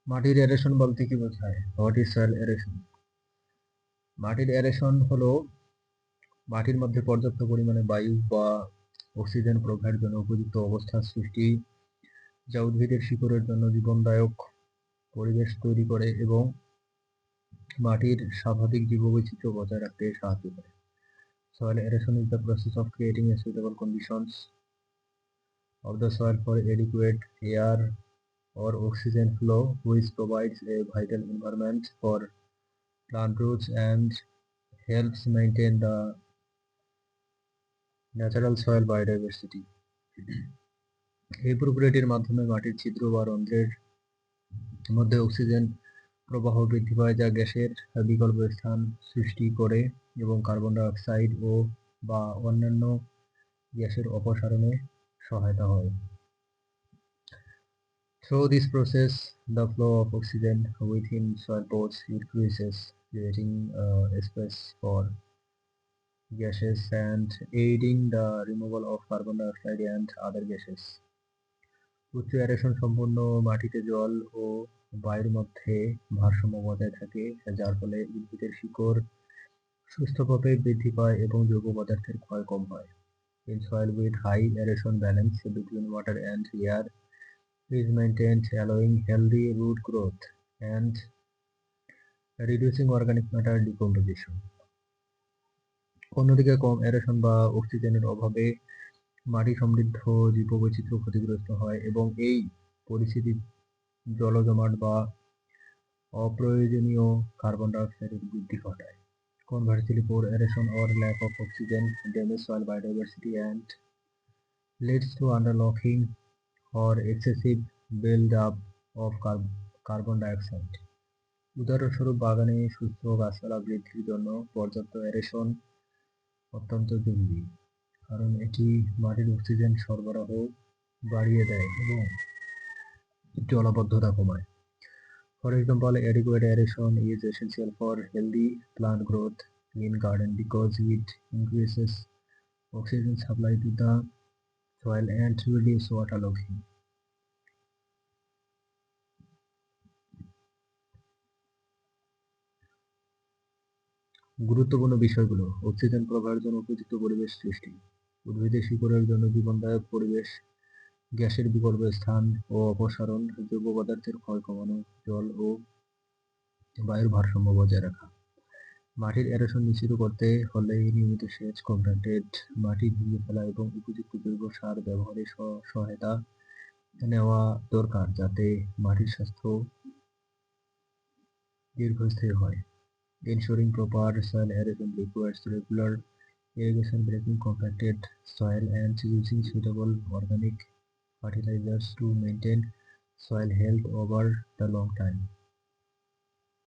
মাটির এরেশন বলতে কি বোঝায়? What is soil aeration? মাটির এরেশন হলো মাটির মধ্যে পর্যাপ্ত পরিমাণে বায়ু বা অক্সিজেন প্রবাহের জন্য উপযুক্ত অবস্থার সৃষ্টি, যা উদ্ভিদের শিকড়ের জন্য জীবনদায়ক পরিবেশ তৈরি করে এবং মাটির স্বাভাবিক জীববৈচিত্র্য বজায় রাখতে সাহায্য করে। Soil erosion is the process of creating a suitable conditions of the soil for adequate air or oxygen flow, which provides a vital environment for plant roots and helps maintain the natural soil biodiversity. এই প্রক্রিয়াটির মাধ্যমে মাটির ছিদ্র বা রন্ধ্রের মধ্যে oxygen প্রবাহ বৃদ্ধি পায়, যা গ্যাসের বিকল্প স্থান সৃষ্টি করে এবং কার্বন ডাই অক্সাইড বা অন্যান্য গ্যাসের অপসারণে সহায়তা হয়। Through this process, the flow of oxygen within soil pores increases, creating space for gases and aiding the removal of carbon dioxide and other gases. উচ্চ অ্যারেশন সম্পন্ন মাটিতে জল ও বায়ুর মধ্যে ভারসাম্য বজায় থাকে, যার ফলে উদ্ভিদের শিকড় সুস্থভাবে বৃদ্ধি পায় এবং জৈব পদার্থের ক্ষয় কম হয়। In soil with high aeration, balance between water and air is maintained, allowing healthy root growth and reducing organic matter decomposition. অন্যদিকে কম অ্যারেশন বা অক্সিজেনের অভাবে মাটি সমৃদ্ধ জীববৈচিত্র্য ক্ষতিগ্রস্ত হয় এবং এই পরিস্থিতি জলজমাট বা অপ্রয়োজনীয় কার্বন ডাইঅক্সাইডের বৃদ্ধি ঘটায়। Conversely, poor aeration or lack of oxygen damage soil biodiversity and leads to underlocking or excessive build-up of carbon dioxide. উদাহরণস্বরূপ, বাগানে সুস্থ গাছপালা বৃদ্ধির জন্য পর্যাপ্ত অ্যারেশন অত্যন্ত জরুরি, কারণ এটি মাটির অক্সিজেন সরবরাহ বাড়িয়ে দেয় এবং জলাবদ্ধতা কমায়। For example, adequate aeration is essential for healthy plant growth in garden because it increases oxygen supply to the soil and reduces waterlogging. গুরুত্বপূর্ণ বিষয়গুলো: অক্সিজেন প্রবাহের জন্য উপযুক্ত পরিবেশ সৃষ্টি, উদ্ভিদের শিকড়ের জন্য জীবনদায়ক পরিবেশ, গ্যাসের বিকল্প স্থান ও অপসারণ, জৈব পদার্থের ক্ষয় কমানো, জল ও বায়ুর ভারসাম্য বজায় রাখা। মাটির এরেশন নিশ্চিত করতে হলে নিয়মিত সেচ, কম্প্যাক্টেড মাটি ভেঙে ফেলা এবং উপযুক্ত জৈব সার ব্যবহারে সহায়তা নেওয়া দরকার, যাতে মাটির স্বাস্থ্য দীর্ঘস্থায়ী হয়। Ensuring proper soil aeration requires regular irrigation, breaking compacted soil, and using suitable organic fertilizers to maintain soil health over the long time.